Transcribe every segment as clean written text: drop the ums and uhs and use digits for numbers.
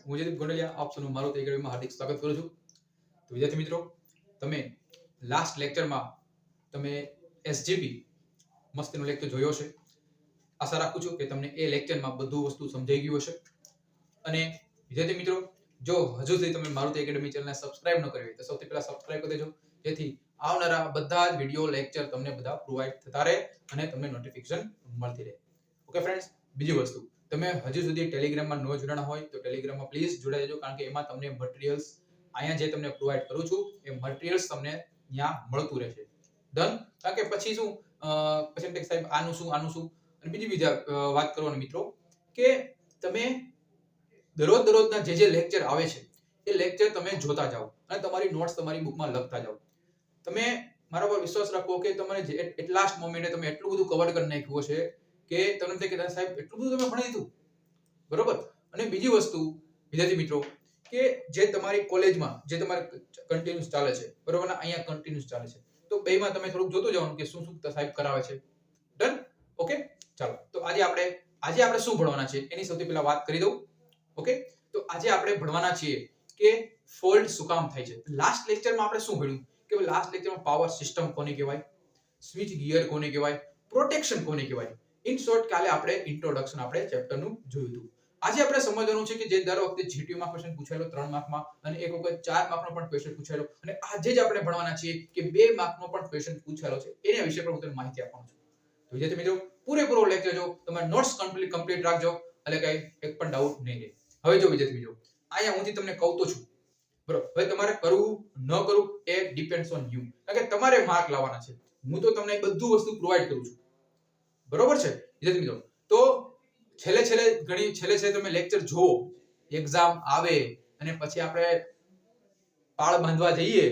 હું જયદીપ ગોંડલિયા આપ સૌનું મારુતિ એકેડમીમાં હાર્દિક સ્વાગત કરું છું. તો વિદ્યાર્થી મિત્રો, તમે લાસ્ટ લેક્ચરમાં તમે એસજીપી મસ્તીનો લેક્ચર જોયો છે. આશા રાખું છું કે તમને એ લેક્ચરમાં બધું વસ્તુ સમજાઈ ગયું હશે. અને વિદ્યાર્થી મિત્રો, જો હજુ સુધી તમે મારુતિ એકેડમી ચેનલને સબસ્ક્રાઇબ ન કરી હોય તો સૌથી પહેલા સબસ્ક્રાઇબ કરી દેજો, જેથી આવનારા બધા જ વિડિયો લેક્ચર તમને બધા પ્રોવાઈડ થતા રહે અને તમને નોટિફિકેશન મળતી રહે. ઓકે ફ્રેન્ડ્સ, બીજી વસ્તુ, તમે હજુ સુધી ટેલિગ્રામમાં ન જોડાણા હોય તો ટેલિગ્રામમાં પ્લીઝ જોડાઈ જજો, કારણ કે એમાં તમને મટીરીયલ્સ અહીંયા જે તમને પ્રોવાઈડ કરું છું એ મટીરીયલ્સ તમને ત્યાં મળતું રહેશે. ડન? કારણ કે પછી શું પછી એમ સાહેબ આનું શું અને બીજી વાત કરવાની મિત્રો, કે તમે દરરોજના જે લેક્ચર આવે છે એ લેક્ચર તમે જોતા જાઓ અને તમારી નોટ્સ તમારી બુકમાં લખતા જાઓ. તમે મારા પર વિશ્વાસ રાખો કે તમારે એટ લાસ્ટ મોમેન્ટે તમે એટલું બધું કવર કરી નાખ્યું છે કે તમને એમ થાય કે સાહેબ એટલું બધું તમે ભણી લીધું, બરોબર. અને બીજી વસ્તુ વિદ્યાર્થી મિત્રો, કે જે તમારી કોલેજમાં જે તમારે કન્ટિન્યુઅસ ચાલે છે, બરોબર, અહીંયા કન્ટિન્યુઅસ ચાલે છે, તો બેમાં તમે થોડુંક જોતું જવાનું કે શું સાહેબ કરાવે છે. ડન? ઓકે, ચાલો. તો આજે આપણે શું ભણવાના છે એની સૌથી પહેલા વાત કરી દઉં. ઓકે, તો આજે આપણે ભણવાના છીએ કે ફોલ્ટ શું કામ થાય છે. લાસ્ટ લેક્ચરમાં આપણે શું ભણ્યું કે લાસ્ટ લેક્ચરમાં પાવર સિસ્ટમ કોને કહેવાય, સ્વિચ ગિયર કોને કહેવાય, પ્રોટેક્શન કોને કહેવાય. ઇન શોર્ટ કાલે આપણે ઇન્ટ્રોડક્શન આપણે ચેપ્ટરનું જોયું હતું. આજે આપણે સમજવાનું છે કે જે દર વખતે જીટીયુ માં ક્વેશ્ચન પૂછાયેલો 3 માર્કમાં અને એક વખત 4 માર્કનો પણ ક્વેશ્ચન પૂછાયેલો, અને આજે જ આપણે ભણવાના છીએ કે 2 માર્કનો પણ ક્વેશ્ચન પૂછાયેલો છે, એના વિશે પણ હું તમને માહિતી આપવાનો છું. તો વિદ્યાર્થી મિત્રો, પૂરેપૂરો લેક્ચર જો, તમારે નોટ્સ કમ્પ્લીટ રાખજો, એટલે કઈ એક પણ ડાઉટ નહીં રહે. હવે જો વિદ્યાર્થી મિત્રો, અહીંયા હું તમને કહું તો છું, બરોબર. હવે તમારે કરવું ન કરવું એ ડિપેન્ડ્સ ઓન યુ, કારણ કે તમારે માર્ક લાવવાના છે. હું તો તમને બધું વસ્તુ પ્રોવાઈડ કરું છું, બરોબર છે વિદ્યાર્થી મિત્રો. તો છેલ્લે તમે લેક્ચર જોવો, એક્ઝામ આવે અને પછી આપણે પાળ બાંધવા જઈએ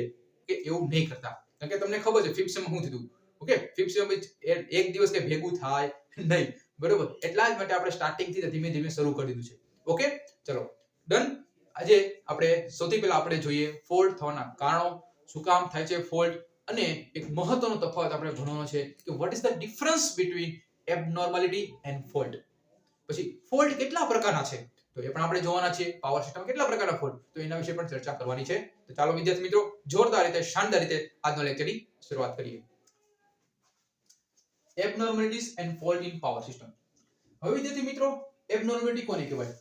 કે એવું નહીં કરતા, કારણ કે તમને ખબર છે ફિફ્થ સેમ શું થયું. ઓકે, ફિફ્થ સેમ એક દિવસ કે ભેગું થાય નહીં, બરોબર. એટલા જ માટે આપણે સ્ટાર્ટિંગ થી ધીમે ધીમે શરૂ કરી દીધું છે. ઓકે, ચલો ડન. આજે આપણે સૌથી પહેલા આપણે જોઈએ ફોલ્ટ થવાના કારણો, શું કામ થાય છે ફોલ્ટ, અને એક મહત્વનો તફાવત આપણે ભણવાનો છે કે what is the difference between abnormality and fault. પછી ફોલ્ટ કેટલા પ્રકારના છે તો એ પણ આપણે જોવાના છે. પાવર સિસ્ટમ કેટલા પ્રકારના ફોલ્ટ, તો એના વિશે પણ ચર્ચા કરવાની છે. તો ચાલો વિદ્યાર્થી મિત્રો, જોરદાર રીતે શાનદાર રીતે આજનો લેક્ચરની શરૂઆત કરીએ. Abnormalities and fault in power system. હવે વિદ્યાર્થી મિત્રો, એબનોર્માલિટી કોને કહેવાય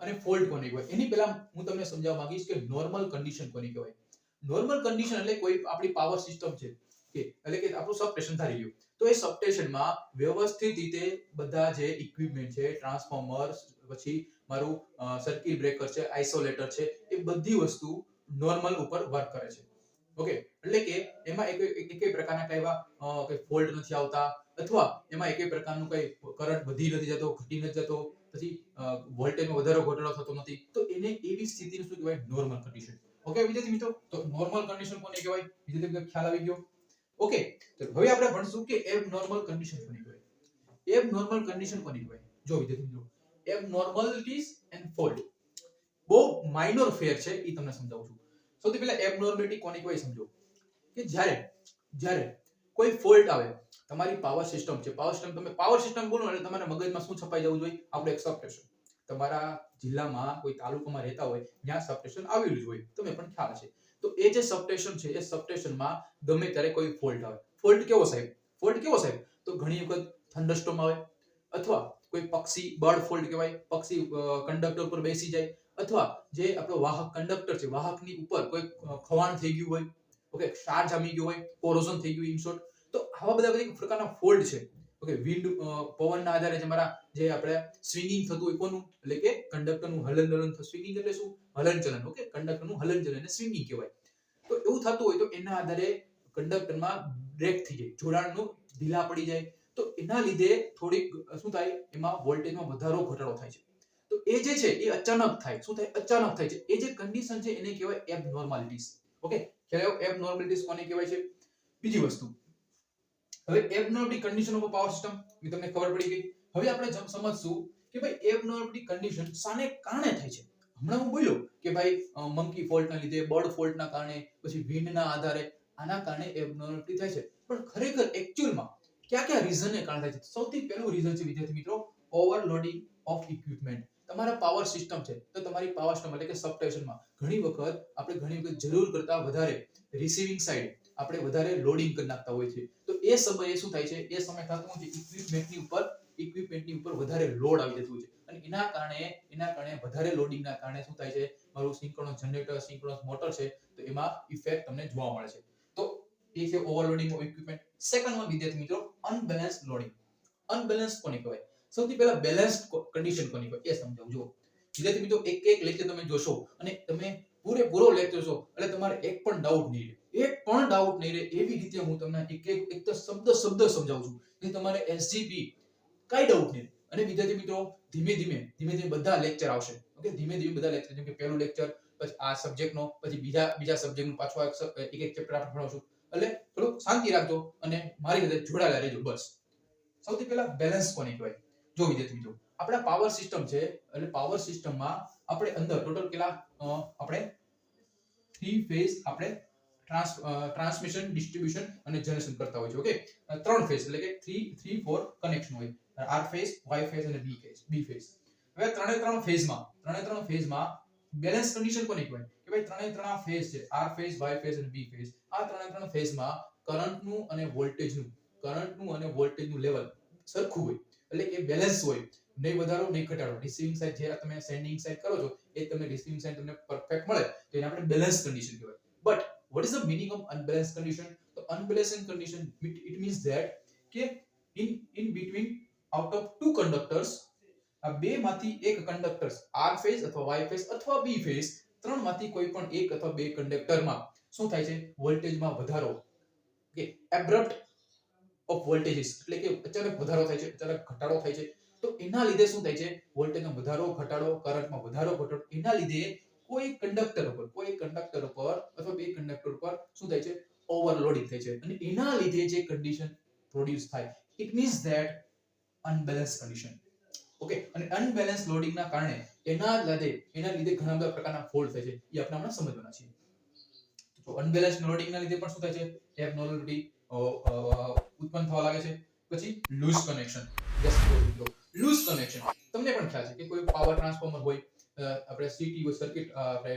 અને ફોલ્ટ કોને કહેવાય, એની પહેલા હું તમને સમજાવવા માંગીશ કે નોર્મલ કન્ડિશન કોને કહેવાય. નોર્મલ કન્ડિશન એટલે કોઈ આપણી પાવર સિસ્ટમ છે કે એટલે કે આપણું સબસ્ટેશન ધારી લ્યો, તો એ સબસ્ટેશનમાં વ્યવસ્થિત રીતે બધા જે ઇક્વિપમેન્ટ છે, ટ્રાન્સફોર્મર, પછી મારું સર્કિટ બ્રેકર છે, આઇસોલેટર છે, એ બધી વસ્તુ નોર્મલ ઉપર વર્ક કરે છે. ઓકે, એટલે કે એમાં એક પ્રકારના કઈ ફોલ્ટ નથી આવતા, અથવા એમાં એક પ્રકારનું કઈ કરંટ વધી નથી જતો, ઘટી નથી જતો, પછી વોલ્ટેજમાં વધારો ઘટાડો થતો નથી, તો એને એવી સ્થિતિને શું કહેવાય, નોર્મલ કન્ડિશન. ઓકે વિદ્યાર્થી મિત્રો, તો નોર્મલ કન્ડિશન કોને કહેવાય, વિદ્યાર્થી મિત્રો ખ્યાલ આવી ગયો. ઓકે, તો હવે આપણે ભણશું કે એબનોર્મલ કન્ડિશન કોને કહેવાય. એબનોર્મલ કન્ડિશન કોને કહેવાય, જો વિદ્યાર્થી મિત્રો, એબનોર્માલિટીઝ એન્ડ ફોલ્ટ બહુ માઇનોર ફેર છે, એ તમને સમજાવું છું. સૌથી પહેલા એબનોર્માલિટી કોને કહેવાય સમજો, કે જ્યારે કોઈ ફોલ્ટ આવે, તમારી પાવર સિસ્ટમ છે, પાવર સિસ્ટમ, તમે પાવર સિસ્ટમ બોલો એટલે તમારા મગજમાં શું છપાઈ જવું જોઈએ, આપણે એક સબસ્ટેશન. તમારા જિલ્લામાં કોઈ તાલુકામાં રહેતા હોય ત્યાં સબસ્ટેશન આવેલું જ હોય, તમને પણ ખ્યાલ હશે. તો એ જે સબસ્ટેશન છે, એ સબસ્ટેશનમાં ગમે ત્યારે કોઈ ફોલ્ટ આવે. ફોલ્ટ કેવો સાહેબ, તો ઘણી વખત થંડરસ્ટોર્મ આવે, અથવા કોઈ પક્ષી બર્ડ ફોલ્ટ કહેવાય, પક્ષી કંડક્ટર પર બેસી જાય, અથવા જે આપણો વાહક કંડક્ટર છે, વાહકની ઉપર કોઈ ખવાણ થઈ ગયું હોય, ઓકે, ક્ષાર જામી ગયો હોય, કોરોઝન થઈ ગયું, ઇન શોર્ટ. તો આવા બધા પ્રકારના ફોલ્ટ છે. ઓકે, વિન્ડ, પવનના આધારે જે આપણે સ્વિંગિંગ થતું હોય કોનું, એટલે કે કંડક્ટરનું હલનચલન. સ્વિંગિંગ એટલે શું, હલનચલન. ઓકે, કંડક્ટરનું હલનચલન એને સ્વિંગિંગ કહેવાય. તો એવું થતું હોય તો એના આધારે કંડક્ટરમાં બ્રેક થઈ જાય, જોડાણનું ઢીલા પડી જાય, તો એના લીધે થોડીક શું થાય, એમાં વોલ્ટેજમાં વધારો ઘટાડો થાય છે. તો એ જે છે એ અચાનક થાય. શું થાય, અચાનક થાય છે. એ જે કન્ડિશન છે એને કહેવાય એબનોર્માલિટીઝ. ઓકે, ખ્યાલ આવ્યો એબનોર્માલિટીઝ કોને કહેવાય છે. બીજી વસ્તુ, હવે abnormality condition of power system એ તમને ખબર પડી ગઈ. હવે આપણે સમજશું કે ભાઈ એબનોર્માલિટી કન્ડિશન શાને કારણે થાય છે. હમણાં હું બોલ્યો કે ભાઈ મંકી ફોલ્ટના લીધે, બર્ડ ફોલ્ટના કારણે, પછી વિન્ડના આધારે, આના કારણે એબનોર્માલિટી થાય છે. પણ ખરેખર એક્ચ્યુઅલમાં કયા રીઝનને કારણે થાય છે. સૌથી પહેલું રીઝન છે વિદ્યાર્થી મિત્રો, ઓવરલોડિંગ ઓફ ઇક્વિપમેન્ટ. તમારા પાવર સિસ્ટમ છે તો તમારી પાવર સિસ્ટમ એટલે કે સબસ્ટેશનમાં ઘણી વખત જરૂર કરતા વધારે રિસીવિંગ સાઈડ આપણે વધારે લોડિંગ કરી નાખતા હોય છે. તો એ સમયે શું થાય છે, એ સમય થતું હોય છે ઇક્વિપમેન્ટની ઉપર વધારે લોડ આવી જતું હોય છે અને એના કારણે વધારે લોડિંગના કારણે શું થાય છે, મારું સિંક્રોનસ જનરેટર સિંક્રોનસ મોટર છે તો એમાં ઇફેક્ટ તમને જોવા મળે છે. તો એ છે overloading of equipment. Second one વિદ્યાર્થી મિત્રો, અનબેલેન્સ લોડિંગ. અનબેલેન્સ કોને કહેવાય? સૌથી પહેલા બેલેન્સ્ડ કન્ડિશન કોને કહેવાય એ સમજાવું. જો વિદ્યાર્થી મિત્રો, એક લેક્ચર તમે જોશો અને તમે પૂરેપૂરો લેક્ચર જોશો એટલે તમારે એક પણ ડાઉટ નહીં રહે એવી રીતે હું તમને એક તો શબ્દ સમજાવું છું કે તમારે એસજીપી કઈ ડાઉટ નહીં. અને વિદ્યાર્થી મિત્રો, ધીમે ધીમે બધા લેક્ચર આવશે. ઓકે, ધીમે બધા લેક્ચર, જેમ કે પહેલું લેક્ચર, પછી આ સબ્જેક્ટનો, પછી બીજા સબ્જેક્ટનું પાછું એક ચેપ્ટર આપણે ભણાવશું. એટલે થોડું શાંતિ રાખજો અને મારી સાથે જોડાયેલા રહેજો બસ. સૌથી પહેલા બેલેન્સ કોને કહેવાય? જો વિદ્યાર્થી મિત્રો, આપણા પાવર સિસ્ટમ છે એટલે પાવર સિસ્ટમમાં આપણે અંદર ટોટલ કેટલા આપણે 3 ફેઝ આપણે ટ્રાન્સમિશન, ડિસ્ટ્રીબ્યુશન અને જનરેશન કરતા હોય છે. ઓકે, 3 ફેઝ એટલે કે 3 4 કનેક્શન હોય, આર ફેઝ, વાય ફેઝ અને બી ફેઝ. હવે ત્રણે ફેઝમાં બેલેન્સ કન્ડિશન કોને કહેવાય? કે ભાઈ ત્રણે ફેઝ છે, આર ફેઝ, વાય ફેઝ અને બી ફેઝ. આ ત્રણે ફેઝમાં કરંટનું અને વોલ્ટેજનું લેવલ સરખું હોય એટલે કે બેલેન્સ હોય, નહીં વધારો નહીં ઘટાડો. રિસીવિંગ સાઈડ જે તમે સેન્ડિંગ સાઈડ કરો છો એ તમને રિસીવિંગ સાઈડ તમને પરફેક્ટ મળે તો એને આપણે બેલેન્સ કન્ડિશન કહેવાય. But what is the meaning of unbalanced condition? The unbalanced condition, it means that કે in between out of two conductors, આ બે માંથી એક કંડક્ટર્સ આર ફેઝ અથવા વાય ફેઝ અથવા બી ફેઝ, ત્રણ માંથી કોઈ પણ એક અથવા બે કંડક્ટરમાં શું થાય છે, વોલ્ટેજમાં વધારો. ઓકે, એબ્રપ્ટ ઓફ વોલ્ટેજીસ એટલે કે અચાનક વધારો થાય છે, અચાનક ઘટાડો થાય છે. તો એના લીધે શું થાય છે, વોલ્ટેજમાં વધારો ઘટાડો, કરંટમાં વધારો ઘટાડો, એના લીધે કોઈ કંડક્ટર ઉપર અથવા બે કંડક્ટર ઉપર શું થાય છે, ઓવરલોડિંગ થાય છે અને એના લીધે જે કન્ડિશન પ્રોડ્યુસ થાય, it means that unbalance condition. Okay, અને અનબેલેન્સ લોડિંગ ના કારણે એના લીધે ઘણા બધા પ્રકારના ફોલ્ટ થાય છે, એ આપણે હમણાં સમજવાના છીએ. તો અનબેલેન્સ લોડિંગ ના લીધે પણ શું થાય છે, એબનોર્માલિટી ઉત્પન્ન થવા લાગે છે. પછી લૂઝ કનેક્શન. લૂઝ કનેક્શન તમને પણ ખ્યાલ છે કે કોઈ પાવર ટ્રાન્સફોર્મર હોય, આપણે સીટી હોય, સર્કિટ આપણે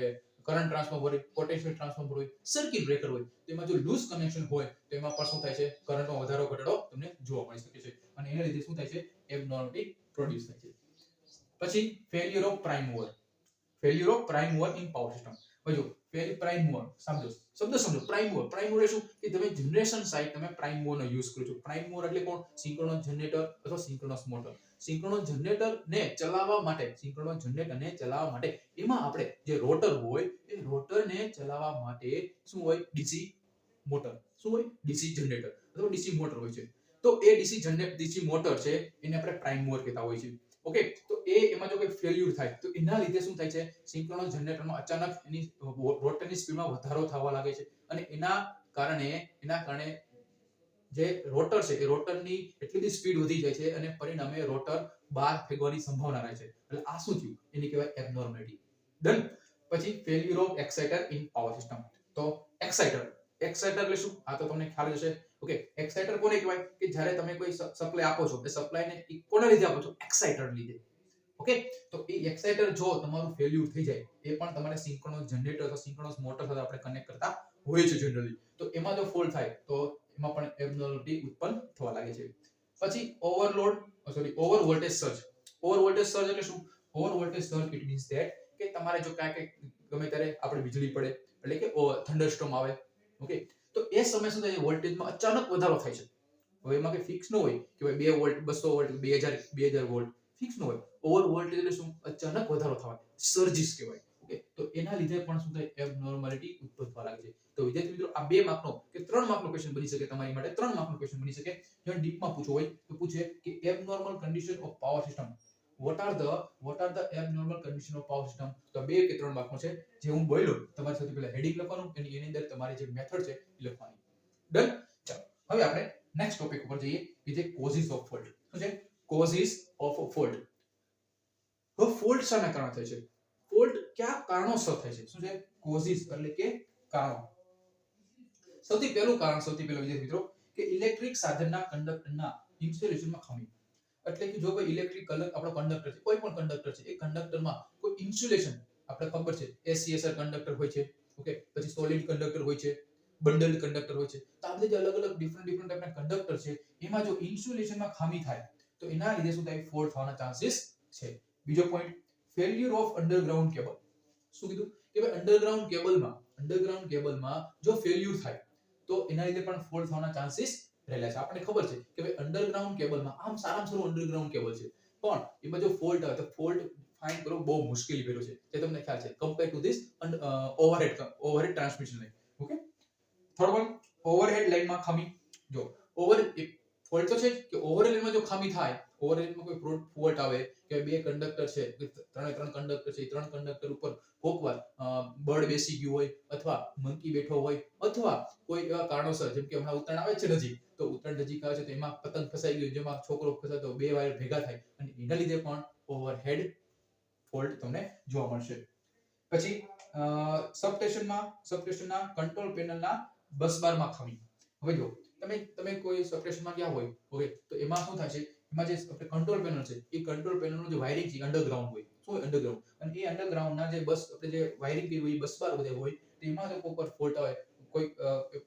કરંટ ટ્રાન્સફોર્મર હોય, પોટેન્શિયલ ટ્રાન્સફોર્મર હોય, સર્કિટ બ્રેકર હોય, તેમાં જો લૂઝ કનેક્શન હોય તો એમાં પણ શું થાય છે, કરંટમાં વધારો ઘટાડો તમને જોવા મળી શકે છે અને એના લીધે શું થાય છે, એબનોર્માલિટી પ્રોડ્યુસ થાય છે. પછી failure of prime mover in power system. જો પ્રાઇમ મૂવર સમજો. પ્રાઇમ મૂવર શું કે તમે જનરેશન સાઇડ તમે પ્રાઇમ મૂવરનો યુઝ કરો છો. પ્રાઇમ મૂવર એટલે કોણ? સિંક્રોનસ જનરેટર અથવા સિંક્રોનસ મોટર. સિંક્રોનસ જનરેટરને ચલાવવા માટે એમાં આપણે જે રોટર હોય એ રોટરને ચલાવવા માટે શું હોય, ડીસી મોટર. શું હોય? ડીસી જનરેટર અથવા ડીસી મોટર હોય છે. તો એ ડીસી મોટર છે એને આપણે પ્રાઇમ મૂવર કહેતા હોય છે. ઓકે, તો એમાં જો કોઈ ફેલ્યુર થાય તો એના લીધે શું થાય છે, સિંક્રોનસ જનરેટરમાં અચાનક એની રોટરની સ્પીડમાં વધારો થવા લાગે છે અને એના કારણે જે રોટર છે એ રોટરની એટલી બધી સ્પીડ વધી જાય છે અને પરિણામે રોટર બહાર ફેંકવાની સંભાવના રહે છે. એટલે આ શું થયું, એને કહેવાય એબનોર્માલિટી. ડન. પછી failure of exciter in power system. તો એક્સાઇટર એટલે શું? આ તો તમને ખ્યાલ હશે. ઓકે, એક્સાઇટર કોને કહેવાય? કે જ્યારે તમે કોઈ સપ્લાય આપો છો, એ સપ્લાયને કોના લીધે આપો છો? એક્સાઇટર લીધે. ઓકે, તો એ એક્સાઇટર જો તમારું ફેલ્યુર થઈ જાય, એ પણ તમારે સિંક્રોનસ જનરેટર અથવા સિંક્રોનસ મોટર સાથે આપણે કનેક્ટ કરતા હોય છે જનરલી. તો એમાં જો ફોલ્ટ થાય તો એમાં પણ એબનોર્માલિટી ઉત્પન્ન થવા લાગે છે. પછી over voltage surge. Over voltage surge એટલે શું? Over voltage surge it means that કે તમારે જો કાંઈક ગમે ત્યારે આપણે વીજળી પડે એટલે કે થંડરસ્ટોર્મ આવે. ઓકે, તો એ સમય શું થાય, વોલ્ટેજમાં અચાનક વધારો થાય છે. હવે એમાં કઈ ફિક્સ ન હોય કે ભાઈ 2 વોલ્ટ 200 વોલ્ટ 2000 વોલ્ટ, ફિક્સ ન હોય. ઓવર વોલ્ટેજ એટલે શું? અચાનક વધારો થવા, સર્જિસ કહેવાય. ઓકે, તો એના લીધે પણ શું થાય, એબનોર્માલિટી ઉત્પન્ન થવા લાગે છે. તો વિદ્યાર્થી મિત્રો, આ 2 માર્કનો કે 3 માર્કનો ક્વેશ્ચન બની શકે, તમારી માટે 3 માર્કનો ક્વેશ્ચન બની શકે. જો ડીપમાં પૂછવો હોય તો પૂછે કે abnormal condition of power system, what are the abnormal condition of power system. તો 2 કે 3 માર્કનો છે. જે હું બોલ્યો તમારે સૌથી પહેલા હેડિંગ લખવાનું, એની અંદર તમારી જે મેથડ છે એ લખવાની. ડન. ચાલો હવે આપણે નેક્સ્ટ ટોપિક ઉપર જઈએ કે જે કોઝિસ ઓફ ફોલ્ટ. શું છે? Causes of fault. હવે ફોલ્ટ શાના કારણે થાય છે? ફોલ્ટ કયા કારણોસર થાય છે? શું છે? કોઝિસ એટલે કે કારણો. સૌથી પહેલું વિદ્યાર્થી મિત્રો કે ઇલેક્ટ્રિક સાધનના કંડક્ટરના ઇન્સ્યુલેશનમાં ખામી. એટલે કે જો કોઈ ઇલેક્ટ્રિક આપણો કંડક્ટર છે, કોઈ પણ કંડક્ટર છે, એ કંડક્ટરમાં કોઈ ઇન્સ્યુલેશન આપણે ખબર છે એસસીએસઆર કંડક્ટર હોય છે, ઓકે, પછી સોલિડ કંડક્ટર હોય છે, બંડલ્ડ કંડક્ટર હોય છે. તો આ બધા અલગ અલગ ડિફરન્ટ ટાઈપના કંડક્ટર છે, એમાં જો ઇન્સ્યુલેશનમાં ખામી થાય તો એના લીધે શું થાય, ફોલ્ટ થવાના ચાન્સીસ છે. બીજો point, failure of underground cable. શું કીધું કે ભાઈ અંડરગ્રાઉન્ડ કેબલમાં જો ફેલ્યુર થાય તો એના લીધે પણ ફોલ્ટ થવાના ચાન્સીસ રહેલા છે. આપણને ખબર છે કે ભાઈ અંડરગ્રાઉન્ડ કેબલમાં આમ સારામાં સારું અંડરગ્રાઉન્ડ કેબલ છે, પણ એમાં જો ફોલ્ટ આવે તો ફોલ્ટ ફાઇન્ડ કરવો બહુ મુશ્કેલી ભર્યું છે, જે તમને ખ્યાલ છે, compare to this overhead transmission line. Okay, third one, overhead લાઇનમાં ખામી. જો ફોલ્ટ તો છે કે ઓવરહેડ લાઇનમાં જો ખામી થાય, ઓવરહેડમાં કોઈ ફોલ્ટ આવે કે બે કંડક્ટર છે, ત્રણ કંડક્ટર છે, ત્રણ કંડક્ટર ઉપર કોકવાર બળ બેસી ગયું હોય, અથવા મંકી બેઠો હોય, અથવા કોઈ એવા કારણોસર, જેમ કે હમણાં ઉત્તરાયણ આવે છે નજીક, તો ઉત્તરાયણ નજીક આવે છે તો એમાં પતંગ ફસાઈ ગયું, જેમાં છોકરો ફસાતો, બે વાયર ભેગા થાય અને એના લીધે પણ ઓવરહેડ ફોલ્ટ તમને જોવા મળશે. પછી સબસ્ટેશનના કંટ્રોલ પેનલના બસબારમાં ખામી. હવે જો તમે કોઈ સબસ્ટેશનમાં ગયા હોય, ઓકે, તો એમાં શું થાય છે, એમાં જે કંટ્રોલ પેનલ છે, એ કંટ્રોલ પેનલનું જે વાયરિંગ છે અંડરગ્રાઉન્ડ હોય. શું હોય? અંડરગ્રાઉન્ડ. અને એ અંડરગ્રાઉન્ડના જે આપણે જે વાયરિંગ કરી હોય, બસબાર બધે હોય, તો એમાં જો કોઈ ફોલ્ટ આવે, કોઈ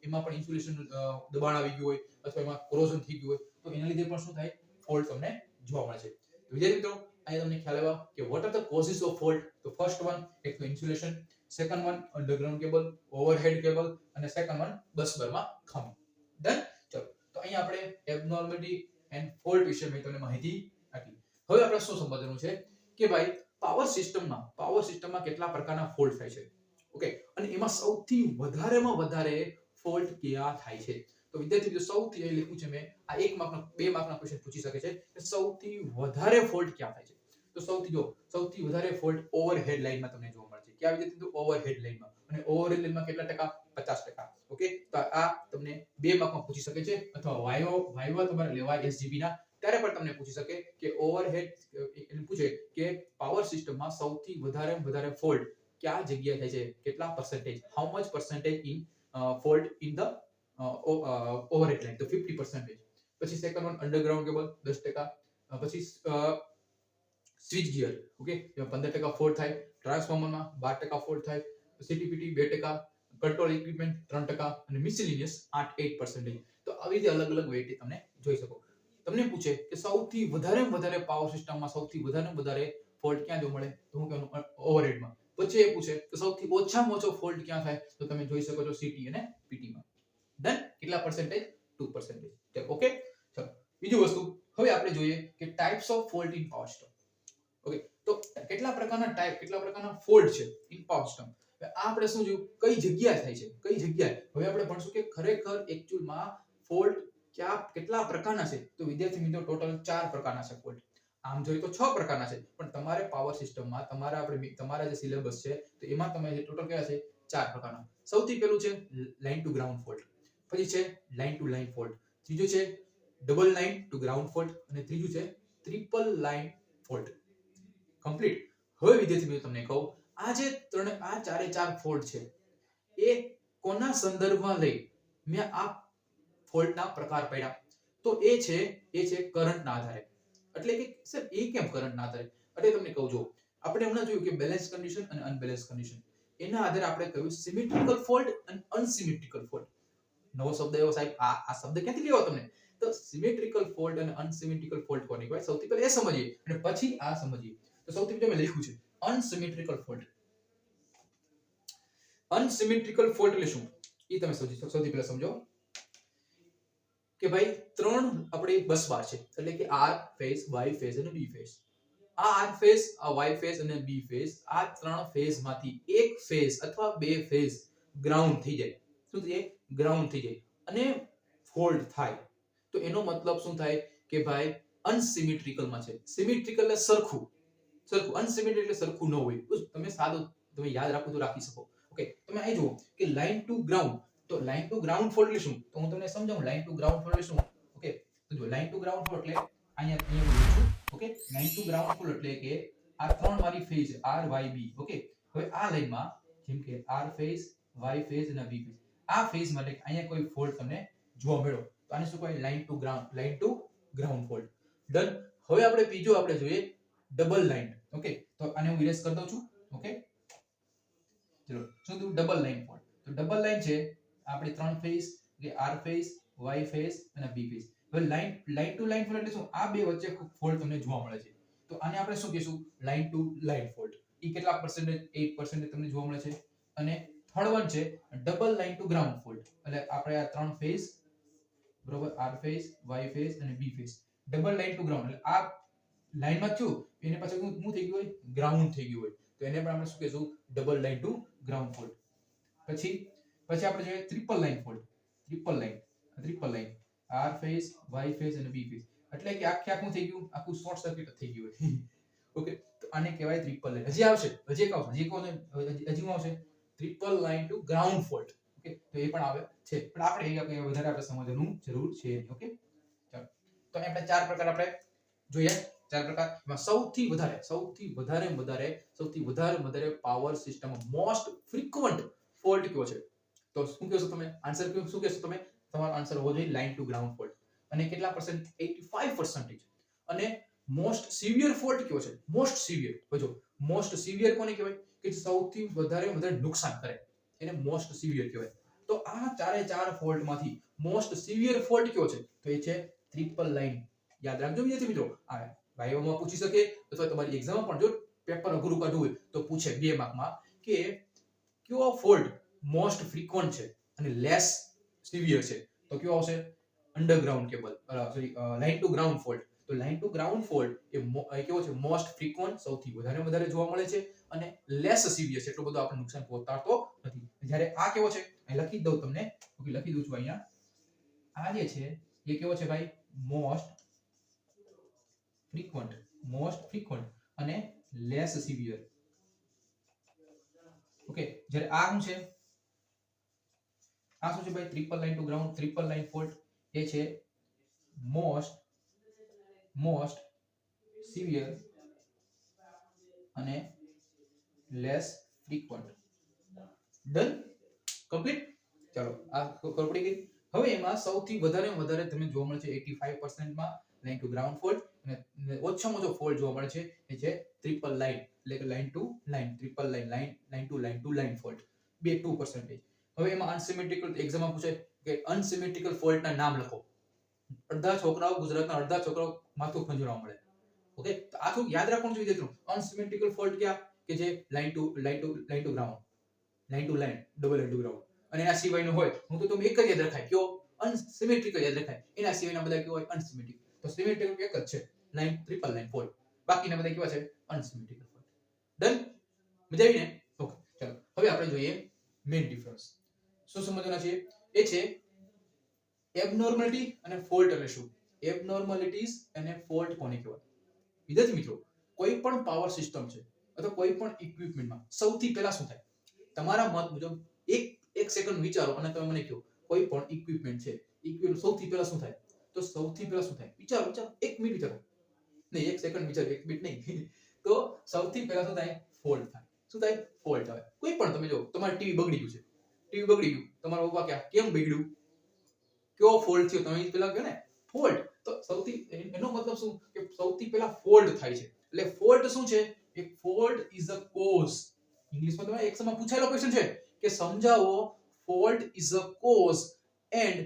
એમાં પણ ઇન્સ્યુલેશન દબાણ આવી ગયું હોય, અથવા એમાં કોરોઝન થઈ ગયું હોય, તો એના લીધે પણ શું થાય, ફોલ્ટ તમને જોવા મળે છે. વિદ્યાર્થી મિત્રો, અહીંયા તમને ખ્યાલ આવ્યો કે what are the causes of fault. તો ફર્સ્ટ વન, એક તો insulation, second one underground cable, overhead cable, અને સેકન્ડ વન બસબારમાં ખામી. ડન. ચલો, તો અહીંયા આપણે એબનોર્માલિટી એન્ડ ફોલ્ટ વિશે મેં તમને માહિતી આપી. હવે આપણે શું સમજવાનું છે કે ભાઈ પાવર સિસ્ટમમાં કેટલા પ્રકારના ફોલ્ટ થાય છે, ઓકે, અને એમાં સૌથી વધારેમાં વધારે ફોલ્ટ ક્યાં થાય છે. તો વિદ્યાર્થી મિત્રો, સૌથી અહીં લખ્યું છે મેં, આ 1 માર્કના 2 માર્કના ક્વેશ્ચન પૂછી શકે છે કે સૌથી વધારે ફોલ્ટ ક્યાં થાય છે. તો સૌથી વધારે ફોલ્ટ ઓવરહેડ લાઇનમાં તમને જોવા મળે છે. ક્યાં વિદ્યાર્થી મિત્રો? ઓવરહેડ લાઇનમાં. અને ઓવરહેડ લાઇનમાં કેટલા ટકા? 50%. ઓકે, તો આ તમને 2 માર્કમાં પૂછી શકે છે, અથવા વાયવા તમારે લેવાય એસજીબી ના, ત્યારે પણ તમને પૂછી શકે કે ઓવરહેડ એટલે પૂછે કે પાવર સિસ્ટમમાં સૌથી વધારે ફોલ્ટ કયા જગ્યાએ થાય છે, કેટલા percentage, how much percentage in fault in the overhead line, તો 50%. પછી સેકન્ડ વન અંડરગ્રાઉન્ડ કેબલ 10%. પછી સ્વિચ ગિયર, ઓકે, એમાં 15% ફોલ્ટ થાય. ટ્રાન્સફોર્મરમાં 12% ફોલ્ટ થાય. સીટીપીટી 2%, કંટ્રોલ ઇક્વિપમેન્ટ 3%, અને મિસેલેનિયસ 8%. તો આવી રીતે અલગ અલગ વેઇટ તમે જોઈ શકો. તમને પૂછે કે સૌથી વધારે પાવર સિસ્ટમમાં સૌથી વધારે ફોલ્ટ ક્યાં જોવા મળે, તો હું કહેવાનું ઓવરહેડમાં. પછી એ પૂછે કે સૌથી ઓછામાં ઓછો ફોલ્ટ ક્યાં થાય, તો તમે જોઈ શકો છો સીટી અને પીટીમાં. ડન. કેટલા પર્સન્ટેજ? 2%. ચલો, ઓકે. ચલો, બીજી વસ્તુ હવે આપણે જોઈએ કે types of fault in power system. Okay, તો કેટલા પ્રકારના ફોલ્ટ છે ઇન પાવર સિસ્ટમ. આ આપણે શું જોયું, કઈ જગ્યાએ થાય છે, કઈ જગ્યાએ. હવે આપણે ભણશું કે ખરેખર એકચ્યુઅલમાં ફોલ્ટ કેટલા પ્રકારના છે. તો વિદ્યાર્થી મિત્રો, ટોટલ 4 પ્રકારના છે ફોલ્ટ. આમ જોઈએ તો 6 પ્રકારના છે, પણ તમારે પાવર સિસ્ટમમાં તમારા જે સિલેબસ છે, તો એમાં તમે ટોટલ કેટલા છે? 4 પ્રકારના. સૌથી પહેલું છે લાઇન ટુ ગ્રાઉન્ડ ફોલ્ટ. પછી છે લાઇન ટુ લાઇન ફોલ્ટ. ત્રીજું છે double line to ground fault. અને ત્રીજું છે ટ્રિપલ લાઇન ફોલ્ટ. કમ્પ્લીટ. હવે વિદ્યાર્થી મિત્રો, તમને કહું, આ ચારે ચાર ફોલ્ટ છે, એ કોના સંદર્ભમાં લઈ મેં આ ફોલ્ટના પ્રકાર પાડ્યા. તો એ છે કરંટના આધારે. એટલે કે સર એ કેમ કરંટના આધારે? એટલે તમને કહું, જો આપણે હમણાં જોયું કે બેલેન્સ કન્ડિશન અને અનબેલેન્સ કન્ડિશન, એના આધારે આપણે કહ્યું સિમેટ્રિકલ ફોલ્ટ અને અનસિમેટ્રિકલ ફોલ્ટ. નવો શબ્દ એવો સાહેબ, આ શબ્દ ક્યાંથી લેવો તમને? તો સિમેટ્રિકલ ફોલ્ટ અને અનસિમેટ્રિકલ ફોલ્ટ કોને કહેવાય, સૌથી પહેલા એ સમજીએ અને પછી આ સમજીએ. તો સૌથી પહેલા મેં લખ્યું છે અનસિમેટ્રિકલ ફોલ્ટ. અનસિમેટ્રિકલ ફોલ્ટ એટલે શું, એ તમે સૌથી પહેલા સમજો કે ભાઈ 3 આપણી બસ બાર છે, એટલે કે આર ફેઝ, વાય ફેઝ અને બી ફેઝ. આ આર ફેઝ, આ વાય ફેઝ અને બી ફેઝ, આ 3 ફેઝમાંથી એક ફેઝ અથવા બે ફેઝ ગ્રાઉન્ડ થઈ જાય. શું થઈ જાય? ગ્રાઉન્ડ થઈ જાય અને ફોલ્ટ થાય. તો એનો મતલબ શું થાય કે ભાઈ અનસિમેટ્રિકલમાં છે. સિમેટ્રિકલ એટલે સરખું. અનસિમેટ્રિકલ એટલે સરખું ન હોય. તમે યાદ રાખો તો રાખી શકો. ઓકે, તમે અહીં જુઓ કે લાઇન ટુ ગ્રાઉન્ડ. તો લાઇન ટુ ગ્રાઉન્ડ ફોલ્ટ એટલે શું? તો હું તમને સમજાવું લાઇન ટુ ગ્રાઉન્ડ ફોલ્ટ એટલે શું. ઓકે, તો જો લાઇન ટુ ગ્રાઉન્ડ ફોલ્ટ એટલે અહીંયા લખું છું. Okay, line to ground fault એટલે કે આ 3 મારી phase R Y B. Okay, હવે આ લાઈનમાં જેમ કે R ફેઝ, Y ફેઝ અને B ફેઝ, આ ફેઝ માટે અહીંયા કોઈ ફોલ્ટ તમને જોવા મળ્યો, તો આને શું કહેવાય? Line to ground fault. Done. હવે આપણે બીજો આપણે જોઈએ ડબલ લાઇન. ઓકે, તો આને હું ઇરેઝ કરી દઉં છું. ઓકે, ચલો શું થયું? Double line fault. તો ડબલ લાઇન છે આપણે ત્રણ ફેઝ કે આર ફેઝ, વાય ફેઝ અને બી ફેઝ. હવે લાઇન ટુ લાઇન ફોલ્ટ એટલે શું? આ બે વચ્ચે ફોલ્ટ તમને જોવા મળે છે. તો આને આપણે શું કહીશું? Line to line fault. ઈ કેટલા પર્સન્ટેજ? 8% તમને જોવા મળે છે. અને થર્ડ વન છે double line to ground fault. એટલે આપણે આ ત્રણ ફેઝ બરોબર, આર ફેઝ, વાય ફેઝ અને B phase, double line to ground. એટલે આ લાઇનમાં થયું એને પાછળ શું થઈ ગયું હોય? ગ્રાઉન્ડ થઈ ગયું હોય. તો એને પણ આપણે શું કહીશું? Double line to ground fault. પછી આપણે જોઈએ triple line fault. Triple line R phase, Y phase અને બી ફેઝ. એટલે કે આખું થઈ ગયું, આખું શોર્ટ સર્કિટ થઈ ગયું હોય. ઓકે, તો આને કહેવાય ટ્રિપલ લાઇન. હજી આવશે, હજી આવશે triple line to ground fault. Okay, તો એ પણ આવે છે, પણ આપણે વધારે આપણે સમજવાનું જરૂર છે નહીં. ઓકે, ચાલો, તો આપણે ચાર પ્રકાર આપણે જોઈએ. ચાર પ્રકાર. એમાં સૌથી વધારે power system most frequent fault કયો છે? તો શું કહેશો તમે? આન્સર શું કહેશો તમે? તમારો આન્સર હોવો જોઈએ લાઇન ટુ ગ્રાઉન્ડ ફોલ્ટ. અને કેટલા પર્સન્ટ? 85%. અને મોસ્ટ સિવિયર ફોલ્ટ કયો છે? Most severe. જો મોસ્ટ સિવિયર કોને કહેવાય? કે સૌથી વધારે નુકસાન કરે એને મોસ્ટ સિવિયર કહેવાય. તો આ ચાર ફોલ્ટમાંથી મોસ્ટ સિવિયર ફોલ્ટ કયો છે? તો એ છે ટ્રિપલ લાઇન. યાદ રાખજો વિદ્યાર્થી મિત્રો, આ બાયોમાં પૂછી શકે અથવા તમારી એક્ઝામમાં પણ જો પેપર અઘરું કાઢવું હોય તો પૂછે 2 માર્કમાં કે કયો ફોલ્ટ મોસ્ટ ફ્રીક્વન્ટ છે અને લેસ સિવિયર છે? તો કયો આવશે? Underground cable, sorry, line to ground fault. તો લાઇન ટુ ગ્રાઉન્ડ ફોલ્ટ એ કેવો છે? મોસ્ટ ફ્રીક્વન્ટ, સૌથી વધારે જોવા મળે છે અને લેસ સિવિયર છે, એટલો બધો આપણે નુકસાન પહોંચાડતો નથી. જ્યારે આ કેવો છે? અહીં લખી દઉં તમને. ઓકે, લખી દઉં છું અહીંયા. આ જે છે એ કેવો છે ભાઈ? મોસ્ટ ફ્રીક્વન્ટ અને લેસ સિવિયર. ઓકે, જ્યારે આ શું છે? આ શું છે ભાઈ? Triple line to ground, triple line fault એ છે મોસ્ટ સિવિયર અને લેસ ફ્રીક્વન્ટ. ડન? કમ્પ્લીટ? ચાલો, આ ખબર પડી ગઈ. હવે એમાં સૌથી વધારે તમને જોવા મળે છે 85% માં લાઇન ટુ ગ્રાઉન્ડ ફોલ્ટ, અને ઓછામાં ઓછો ફોલ્ટ જોવા મળે છે એ છે ટ્રિપલ લાઇન, એટલે કે line to line, triple line, line to line fault, 2%. હવે એમાં અનસિમેટ્રિકલ એક્ઝામમાં પૂછે કે અનસિમેટ્રિકલ ફોલ્ટના નામ લખો. અડધા છોકરાઓ, ગુજરાતના અડધા છોકરાઓ માથું ખંજવાળવા મળે. ઓકે, તો આ થોડું યાદ રાખવાનું છે વિદ્યાર્થીઓ. અનસિમેટ્રિકલ ફોલ્ટ ક્યાં? કે જે line to ground, line to line, double line to ground. અને એના સિવાયનો હોય હું તો તમે એક જ યાદ રખાય, કયો? અનસિમેટ્રિકલ યાદ રખાય. એના સિવાયના બધા કેવા હોય? અનસિમેટ્રિક. તો સિમેટ્રિકલ એક જ છે, લાઇન ટ્રિપલ લાઇન ફોલ્ટ. બાકીના બધા કેવા છે? Unsymmetrical fault. ડન? મજા આવી ને? ઓકે, ચાલો હવે આપણે જોઈએ મેઇન ડિફરન્સ. શું સમજવાના છે? એ છે એબનોર્માલિટી અને ફોલ્ટ એટલે શું? એબનોર્માલિટીઝ અને ફોલ્ટ કોને કહેવાય? વિદ્યાર્થી મિત્રો, કોઈ પણ પાવર સિસ્ટમ છે અથવા કોઈ પણ ઇક્વિપમેન્ટમાં સૌથી પહેલા શું થાય? તમારા મત મુજબ એક સેકન્ડ વિચારો અને તમે મને કહો, કોઈ પણ ઇક્વિપમેન્ટ છે, ઇક્વિપમેન્ટ સૌથી પહેલા શું થાય? તો સૌથી પહેલા શું થાય? વિચારો, 1 મિનિટ વિચારો. નહીં, 1 સેકન્ડ વિચારો, 1 મિનિટ નહીં. તો સૌથી પહેલા શું થાય? ફોલ્ટ થાય. શું થાય? ફોલ્ટ આવે. કોઈ પણ તમે જો, તમારું ટીવી બગડી ગયું છે, તમારા પપ્પા ક્યાં કેમ બગડ્યું? કયો ફોલ્ટ થયો? તમે પહેલા કહો ને ફોલ્ટ. તો સૌથી એનો મતલબ શું? કે સૌથી પહેલા ફોલ્ટ થાય છે. એટલે ફોલ્ટ શું છે? એક ફોલ્ટ ઇઝ અ કોઝ. ઇંગ્લિશમાં તમે એક્ઝામમાં પૂછાયેલો ક્વેશ્ચન છે કે સમજાવો fault is a cause and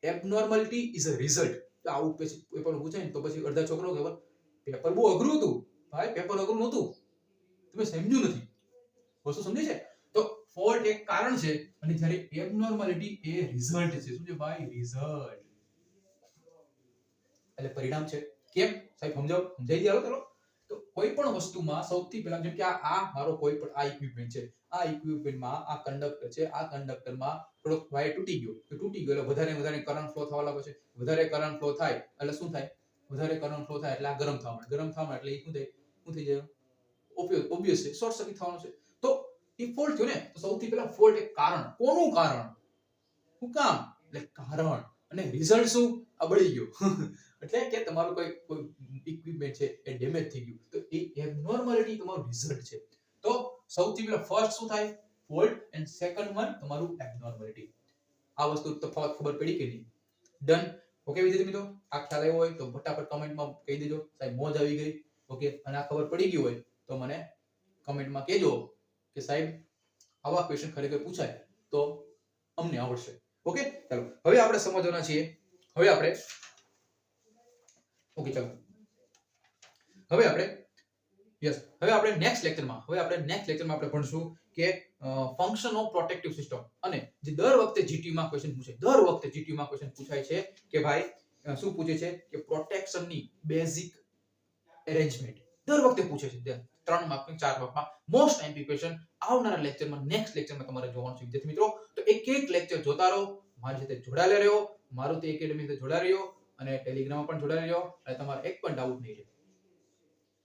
abnormality is a result. તો આવું પેપર પૂછાય ને તો પછી અડધા છોકરાઓ કહેવાય પેપર બહુ અઘરું હતું. ભાઈ પેપર અઘરું નહોતું, તમે સમજ્યું નથી. વસ્તુ સમજી છે? તો ફોલ્ટ એક કારણ છે અને જ્યારે એબનોર્માલિટી એ રિઝલ્ટ છે. શું છે ભાઈ? રિઝલ્ટ. એટલે પરિણામ છે. કેમ સાહેબ સમજાવો, સમજાઈ દે. ચાલો, તો કોઈ પણ વસ્તુમાં સૌથી પહેલા જેમ કે આ મારો કોઈ પણ આ ઇક્વિપમેન્ટ છે, આ ઇક્વિપમેન્ટમાં આ કંડક્ટર છે, આ કંડક્ટરમાં થોડોક વાયર તૂટી ગયો એટલે વધારે કરંટ ફ્લો થવા લાગે છે. વધારે કરંટ ફ્લો થાય એટલે શું થાય? વધારે કરંટ ફ્લો થાય એટલે આ ગરમ થવા માંડે. ગરમ થવા માંડે એટલે શું થઈ જાય? ઓબ્વિયસ છે, શોર્ટ સર્કિટ થવાનું છે. તો એ ફોલ્ટ થયો ને, તો સૌથી પહેલા ફોલ્ટ એક કારણ. કોનું કારણ? શું કામ? એટલે કારણ. અને રિઝલ્ટ શું? આ બળી ગયો. એટલે કે તમારું કોઈ ઇક્વિપમેન્ટ છે એ ડેમેજ થઈ ગયું, તો એ એબનોર્માલિટી તમારું રિઝલ્ટ છે. તો સૌથી પહેલા ફર્સ્ટ શું થાય? ફોલ્ટ. એન્ડ સેકન્ડ વન તમારું એબનોર્માલિટી. આ વસ્તુ તફાવત ખબર પડી કે નહીં? ડન? ઓકે વિદ્યાર્થી મિત્રો, આ ખ્યાલ આવ્યો હોય તો ફટાફટ કમેન્ટમાં કહી દેજો સાહેબ મોજ આવી ગઈ. ઓકે, અને આ ખબર પડી ગઈ હોય તો મને કમેન્ટમાં કહેજો કે સાહેબ આવા ક્વેશ્ચન ખરેખર પૂછાય તો અમને આવડશે. ઓકે, ચાલો હવે આપણે સમજવાના છીએ. હવે આપણે ઓકે ચાલો હવે આપણે નેક્સ્ટ લેક્ચરમાં આપણે ભણશું કે ફંક્શન ઓફ પ્રોટેક્ટિવ સિસ્ટમ. અને જે દર વખતે જીટીયુ માં ક્વેશ્ચન પૂછાય છે કે ભાઈ શું પૂછે છે કે પ્રોટેક્શનની બેઝિક એરેન્જમેન્ટ દર વખતે પૂછે છે 3 માર્ક 4 માર્કમાં મોસ્ટ આઈએમપી ક્વેશ્ચન આવનારા લેક્ચરમાં નેક્સ્ટ લેક્ચરમાં તમારે જોવાનું છે વિદ્યાર્થી મિત્રો. તો એક લેક્ચર જોતા રહો, મારી સાથે જોડાયેલા રહો, મારુતિ એકેડમી સાથે જોડાયેલા રહો અને ટેલિગ્રામમાં પણ જોડાયેલા રહો અને તમારે એક પણ ડાઉટ નહીં રહે.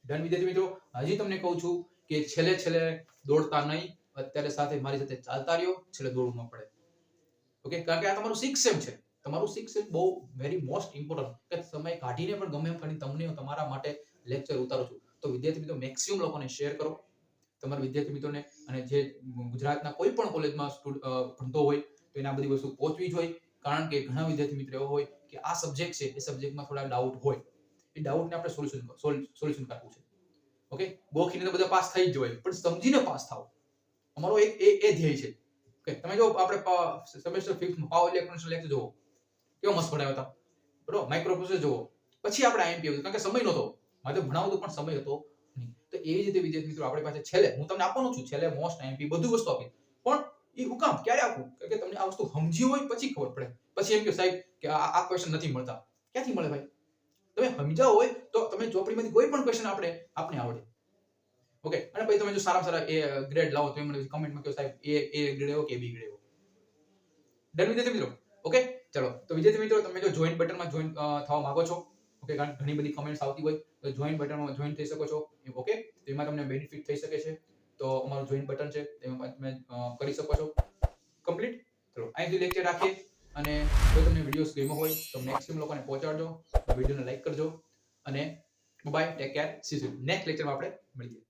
ડન વિદ્યાર્થી મિત્રો, હજી તમને કહું છું કે છેલ્લે દોડતા નહીં, અત્યારે સાથે મારી સાથે ચાલતા રહ્યો, છેલ્લે દોડવું ન પડે. ઓકે, કારણ કે આ તમારું 6th સેમ છે. તમારું 6th સેમ બહુ વેરી મોસ્ટ ઇમ્પોર્ટન્ટ કે સમય કાઢીને પણ ગમે એમ કરીને તમને તમારા માટે લેક્ચર ઉતારું છું. તો વિદ્યાર્થી મિત્રો મેક્સિમમ લોકોને શેર કરો તમારા વિદ્યાર્થી મિત્રોને, અને જે ગુજરાતના કોઈ પણ કોલેજમાં ભણતો હોય તો એને આ બધી વસ્તુ પહોંચવી જોઈએ. કારણ કે ઘણા વિદ્યાર્થી મિત્રો એવો હોય કે આ સબ્જેક્ટ છે, એ સબ્જેક્ટમાં થોડા ડાઉટ હોય, એ ડાઉટને આપણે સોલ્યુશન કાઢવું છે. ઓકે, ગોખીને તો બધા પાસ થઈ જ હોય, પણ સમજીને પાસ થાવ, અમારો એક એ ધ્યેય છે. ઓકે, તમે જો આપણે સેમેસ્ટર 5 માં પાવર ઇલેક્ટ્રોનિક્સ લેક્ચર જોવો કેવો મસ્ત ભણાવ્યો હતા, બરોબર, માઇક્રો પ્રોસેસર જોવો, પછી આપણે આઈએમપી હતું કારણ કે સમય નહોતો, મારે ભણાવતો પણ સમય હતો નહીં. તો એવી રીતે વિદ્યાર્થી મિત્રો આપણી પાસે છેલ્લે હું તમને આપવાનું છું, છેલ્લે મોસ્ટ આઈએમપી બધું વસ્તુ આપી, પણ એ હું કામ ક્યારે આપું કે તમને આ વસ્તુ સમજી હોય પછી ખબર પડે. પછી એમ કે સાહેબ કે આ ક્વેશ્ચન નથી મળતા, ક્યાંથી મળે ભાઈ? તમે સમજાવ હોય તો તમે ચોપડીમાંથી કોઈ પણ ક્વેશ્ચન આપને આવડે. ઓકે, અને પછી તમે જો સારા એ ગ્રેડ લાવો તો મને કમેન્ટમાં કહો સાહેબ એ ગ્રેડ આવ્યો કે બી ગ્રેડ આવ્યો. ડન વિદ્યાર્થી મિત્રો? ઓકે, ચલો તો વિદ્યાર્થી મિત્રો તમે જો જોઈન બટનમાં જોઈન થવા માંગો છો, ઓકે, કારણ ઘણી બધી કમેન્ટ્સ આવતી હોય તો જોઈન બટનમાં જોઈન થઈ શકો છો. ઓકે, તો એમાં તમને બેનિફિટ થઈ શકે છે. તો અમારું જોઈન બટન છે તેમાં તમે કરી શકો છો કમ્પ્લીટ. ચલો અહીંથી લેક્ચર રાખીએ, અને જો તમને વિડિયોઝ ગમ્યો હોય તો મેક્સિમમ લોકોને પહોંચાડજો, વિડિયોને લાઈક કરજો, અને bye, take care, see you. Next લેક્ચરમાં આપણે મળીએ.